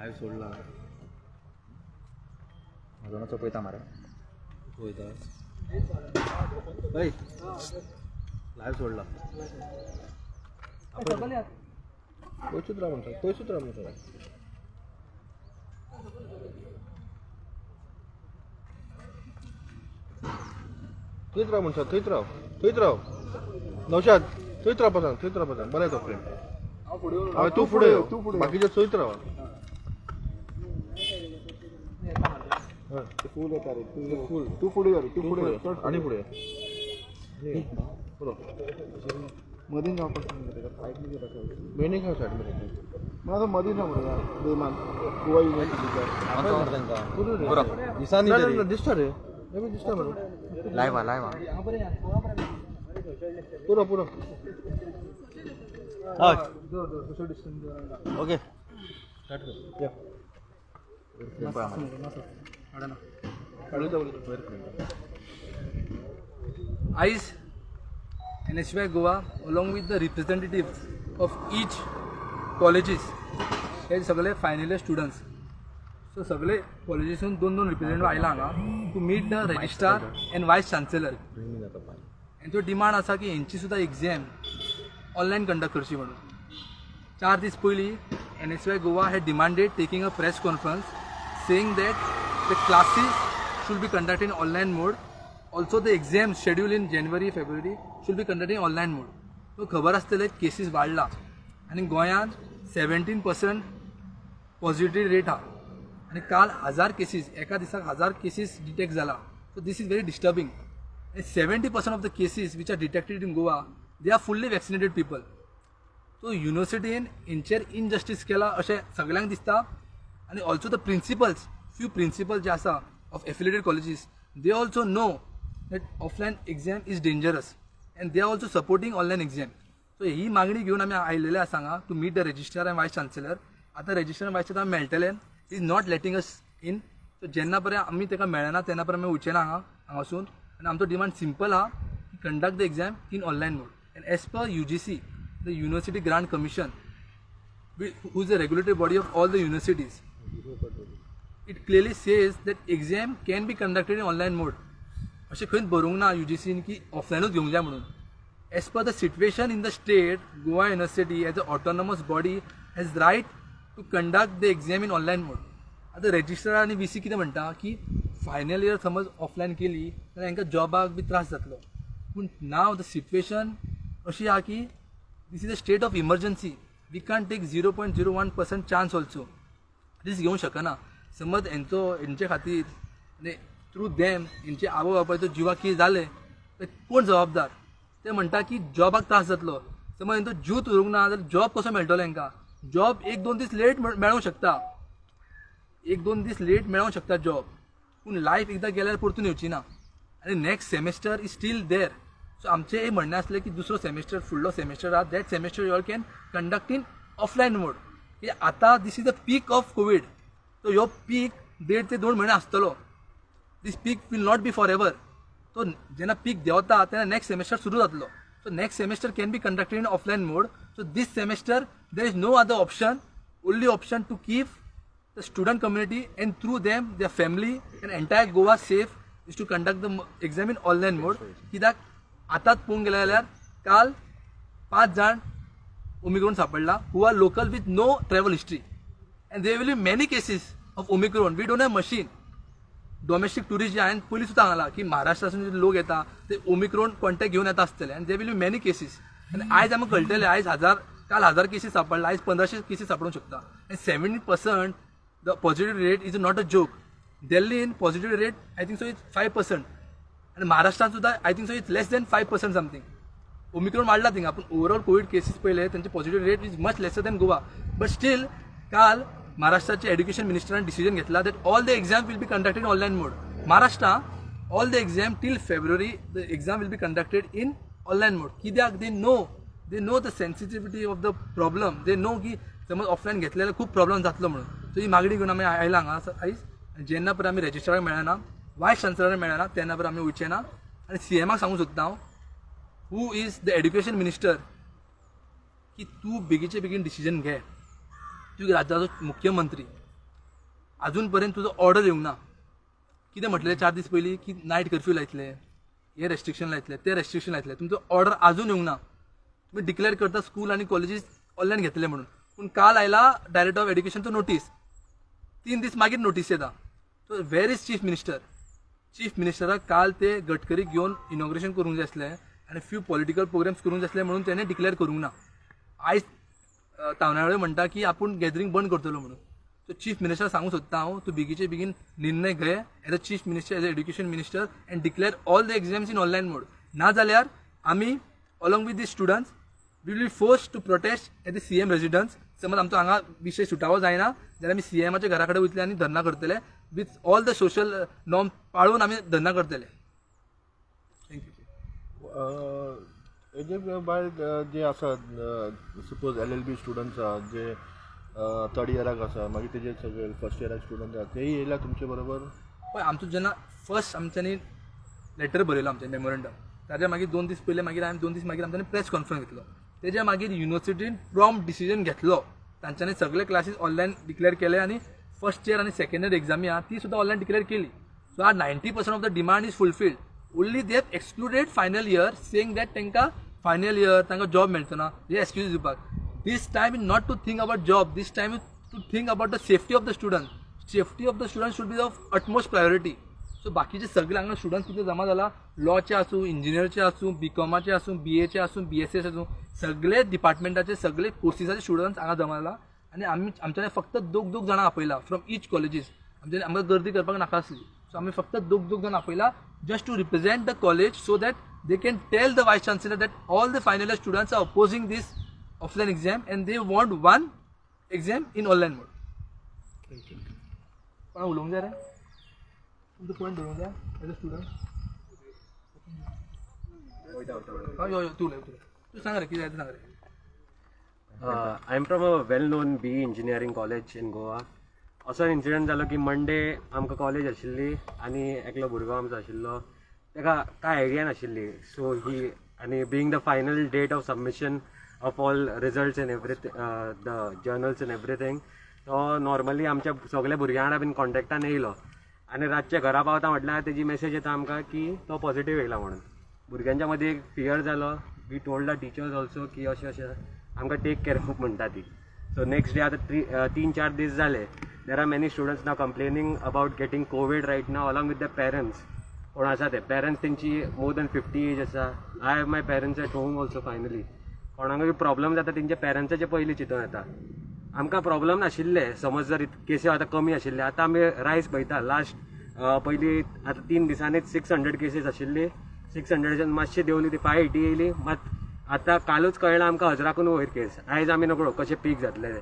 Live सोडला अजून चोपयता मरे होता लाईव्ह सोडला तोच राह म्हणतो थंयच राव नौशाद थंयच रावपाक बरें तो फ्रेंड तू फुडें बाकीचे थंयच राव फूल येता रे तू फुडें आणि फुडें मदीं जावपाक सायड न्ही मेनी खंय सायड माझं मदीं ना मरे बेमान गोवा युनिव्हर्सिटीच्या दिसता रे दिसता मरे लायव्ह पुरो okay Eyes NSUI Goa along with the representatives of each colleges हे सगळे फायनल इयर स्टुडंट्स सो सगळे कॉलेजीसून दोन रिप्रेझेंटेटिव्ह आयला हांगा to meet the registrar and vice chancellor तो डिमांड आसा की हेंची सुद्दां एग्जाम ऑनलायन कंडक्ट करची म्हणून 4 दीस पयलीं NSUI Goa had demanded taking a press conference saying that the classes should be conducted in online mode. Also the exams scheduled in January, February should be conducted in online mode. तो खबर आसतले cases वाडला आनी गोंयांत 17% positive rate हा आनी काल 1000 cases एका दिसाक 1000 केसीस डिटेक्ट जाला. So this is very disturbing. 70% of the cases which are detected in Goa they are fully vaccinated people. So युनिव्हर्सिटीन हेंचेर इनजस्टीस केला अशें सगळ्यांक दिसता. आनी also the principals few principal जे आसा of affiliated colleges they also know that offline exam is dangerous and they are also supporting online exam. So ही मागणी घेवन आमी आयलेले आसा हांगा to meet the registrar and vice chancellor. आतां रजिस्ट्रार वायस चान्सेलर मेळटले is not letting us in. So जेन्ना पर्यंत आमी ताका मेळना तेन्ना पर्यंत आमी वयचे ना हांगासून. आनी आमचो डिमांड सिंपल आहा conduct the exam in online mode. End as per UGC the University Grant Commission, who is the regulatory body of all the universities, it clearly says that exam can be conducted in online mode. अशें खंयच बरोवंक ना UGCन की ऑफलायनूच घेवंक जाय म्हणून. As per the situation in the state, Goa university as a autonomous body has right to conduct the exam in online mode. आतां registrar आनी VC कितें म्हणटा की फायनल इयर समज ऑफलायन केली जाल्यार हांकां जॉबाक बी त्रास जातलो. पूण नाव द सिट्युएशन अशी आहा की this is a state of emergency. We can't take 0.01% chance also. This घेवंक शकना. समज हेंचे खातीर म्हणजे थ्रू देम हेंचे आवय बापायचो जिवाक कितें जालें तर कोण जबाबदार. ते म्हणटा की जॉबाक त्रास जातलो. समज हेंचो जीव उरूंक ना जाल्यार जॉब कसो मेळटलो हेंकां. जॉब 1-2 दीस लेट मेळूंक शकता. 1-2 दीस लेट मेळूंक शकता जॉब. पूण लायफ एकदां गेल्यार परतून येवची ना. आनी next semester is steel there. So आमचें हे म्हणणें आसलें की दुसरो सेमेस्टर फुडलो सेमेस्टर आहा that semester you all can conduct in offline mode. की आतां this is the peak of COVID. So ह्यो पीक 1.5 ते 2 म्हयने आसतलो. This peak will not be for ever. So जेन्ना पीक देंवता तेन्ना नेक्स्ट सेमेस्टर सुरू जातलो. So next semester can be conducted in offline mode. So this semester there is no other option. Only option to keep the student community end through them their family and entire Goa safe is to conduct the exam in online mode. कित्याक आतांच पळोवंक गेले जाल्यार काल 5 जाण omicron सापडला who are local with no travel history and there will be many cases of omicron. We don't have machine. Domestic tourist जे हांवें पयलीं सुद्दां सांगलां की महाराष्ट्रासून जे लोक येता ते ओमिक्रॉन कॉन्टॅक्ट घेवन येता आसतले आनी देर विल बी मेनी केसीस. आनी आयज आमकां कळटलें आयज काल 1000 केसीस सापडला आयज 1500 केसीस सापडूंक शकता. आनी 70% the positive rate is not a joke. दिल्लीन positive rate I think so is 5%. आणि महाराष्ट्रात सुद्धा I think so it's less than 5% something. Omicron वाढला थिंगा पण ओवरऑल कोविड केसीस पळयले त्यांचे positive rate is much lesser than Goa. But still काल महाराष्ट्राचे एड्युकेशन मिनिस्टरान डिसिजन घेतला that all the exam will be conducted in online mode. Maharashtra all the exam till February the exam will be conducted in online mode. कित्याक they know the sensitivity of the problem. They know की समज offline घेतले जाल्यार खूब problem जातलो म्हणून. So ही मागणी घेवन आमी आयला हांगा आयज. जेन्ना पर्यंत आमी रजिस्ट्राराक मेळना वायस चान्सेलराक मेळना तेन्ना पर्यंत आमी वयचे ना. आनी CMाक सांगूंक सोदता हांव who is the education minister की तूं बेगीचे बेगीन डिसिजन घे. तूं राज्याचो मुख्यमंत्री अजून पर्यंत तुजो ऑर्डर येवंक ना. कितें म्हटलें 4 दीस पयलीं की नायट कर्फ्यू लायतले, हे रेस्ट्रिक्शन लायतले, ते रेस्ट्रिक्शन लायतले. तुमचो ऑर्डर अजून येवंक ना. तुम्ही डिक्लेअर करता स्कूल आणि कॉलेजीस ऑनलायन घेतले म्हणून, पूण काल आयला डायरेक्टर ऑफ एड्युकेशनचो नोटीस. 3 दीस मागीर नोटीस येता. So where is chief minister? Chief मिनिस्टराक काल ते गडकरी घेवन इनॉग्रेशन करूंक जाय आसलें आनी फ्यू पॉलिटिकल प्रोग्राम्स करूंक जाय आसले म्हणून तेणे डिक्लेअर करूंक ना. आयज तावनाळे म्हणटा की आपूण गॅदरींग बंद करतलो म्हणून. सो चीफ मिनिस्टर सांगूंक सोदता हांव, तूं बेगीचे बेगीन निर्णय घे as a chief minister, as a education minister, and declare all the exams in online mode. ना जाल्यार आमी along with the students we will force to protest at the CM residence. समज आमचो हांगा विशय सुटावो जायना जाल्यार आमी CMच्या घरा कडेन वयतले आनी धरना करतले. With all the social norm पाळून आमी धरना करतले. थँक्यू. हेजे भायर जे आसा सपोज LLB स्टुडंट्स आहा जे 3rd इयराक आसा, मागीर तेजे सगळे 1st इयराक स्टुडंट आहा, तेय येयल्या तुमचे बरोबर? पळय आमचो जेन्ना फर्स्ट आमच्यांनी लेटर बरयलो आमचें मेमोरंडम, ताज्या मागीर 2 दीस पयले मागीर हांवें 2 दीस मागीर आमच्यांनी प्रेस कॉन्फरन्स घेतलो. तेज्या मागीर युनिवर्सिटीन प्रॉम्प्ट डिसिजन घेतलो. तांच्यांनी सगळे क्लासीस ऑनलायन डिक्लेअर केले आनी 1st इयर आनी 2nd इयर एग्जामी आहा ती सुद्दां ऑनलायन डिक्लेअर केली. So are 90% of the demand is fulfilled. Only they have excluded final year, saying that तांकां फायनल इयर तांकां जॉब मेळचो ना, हे एक्सक्यूज दिवपाक. This time is not to think about job, this time is to think about the safety of the student. Safety of the student should be of utmost priority. So बाकीचे सगळे हांगा students कितें जमा जाला, लॉचे आसूं, इंजिनियरचे आसूं, BCOMचे आसूं, BAचे आसूं, BSc आसूं, सगळे डिपार्टमेंटाचे सगळे कोर्सीसाचे स्टुडंट्स हांगा जमा जाला. आनी आमच्यानी फक्त दोग जाणां आपयला फ्रॉम ईच कॉलेजीस. आमकां गर्दी करपाक नाका आसली. सो आमी फक्त दोग जाणां आपयला just to represent the college so that they can tell the vice chancellor that all the final year students are opposing this offline exam and they want one exam in online mode. कोणा उलोवंक जाय रे? तुमचो point धरूंक जाय as a student. हय तूं सांग रे कितें जाय तें सांग रे. I'm from a well-known BE engineering college in Goa. असो इन्सिडंट जालो की मंडे आमकां कॉलेज आशिल्ली आनी एकलो भुरगो आमचो आशिल्लो, ताका कांय आयडिया नाशिल्ली. सो ही आनी being the final date of submission of all results and everything, the journals and everything, तो नॉर्मली आमच्या सगळ्या भुरग्यां वांगडा बीन कॉन्टेक्टान येयलो. आनी रातचे घरा पावता म्हटल्यार तेजी मेसेज येता आमकां की तो पॉझिटिव्ह येयला म्हणून. भुरग्यांच्या मदीं एक फियर जालो. We told the teachers also की अशें आमकां टेक केअर म्हणटा ती. सो नेक्स्ट डे आतां 3-4 दीस जाले. There are many students now complaining about getting covid right now along with the parents. कोण आसा ते पेरंट्स तेंची मोर दॅन 50 एज आसा. I have my parents at home also finally. कोणाकूय प्रॉब्लम जाता तेंच्या पेरंट्साचे पयलीं चिंतून येता. आमकां प्रॉब्लम नाशिल्ले समज जर केसी आतां कमी आशिल्ले. आतां आमी रायज पळयता. लास्ट पयलीं आतां 3 दिसांनीच 600 केसीस आशिल्ली. 600च्यान मातशी देंवली ती 580 येयली. मात आतां कालूच कळ्ळां आमकां 1000च्याकून वयर केस. आयज आमी नकळो कशें पीक जातले ते.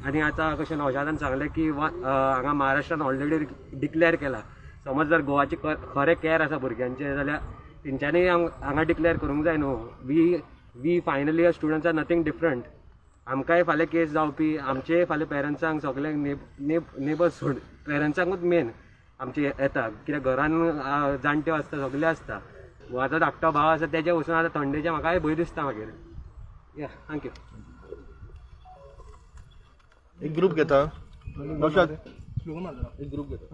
आनी आतां कशें नौशादान सांगलें की हांगा महाराष्ट्रान ऑलरेडी डिक्लेअर केला. समज जर गोवाची खरें कॅर आसा भुरग्यांचें जाल्यार तेंच्यांनी हांगा डिक्लेअर करूंक जाय न्हू. We final year students are nothing different. आमकांय फाल्यां केस जावपी, आमचे फाल्यां पेरंट्सांक सगळ्यांक नेबर्स सोड पेरंट्सांकूच मेन आमचे येता. कित्याक घरान जाणट्यो आसता सगळे आसता. म्हाजो धाकटो भाव आसा तेजे वचून आतां थंडेचे म्हाकाय भंय दिसता मागीर. या थँक्यू. एक ग्रुप घेता नौशाद, एक ग्रुप घेता.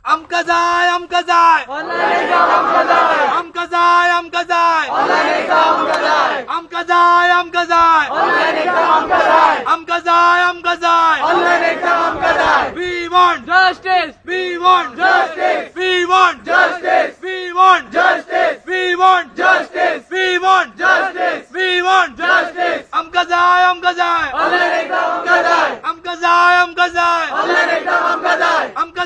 आमकां जाय आमकां जाय ऑनलायन एग्जाम, आमकां जाय आमकां जाय आमकां जाय ऑनलायन एग्जाम, आमकां जाय आमकां जाय आमकां जाय ऑनलायन एग्जाम, आमकां जाय आमकां जाय आमकां जाय ऑनलायन एग्जाम, आमकां जाय. We want justice, we want justice, we want justice, we want justice, we want justice, we want justice, we want justice. आमकां जाय ऑनलायन एग्जाम, आमकां जाय आमकां जाय ऑनलायन एग्जाम, आमकां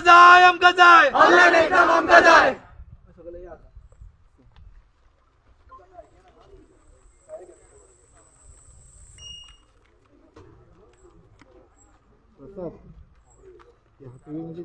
जाय आमकां जाय ऑनलायन एग्जाम, आमकां जाय. प्रसाद, ह्या टीव्ही म्हणजे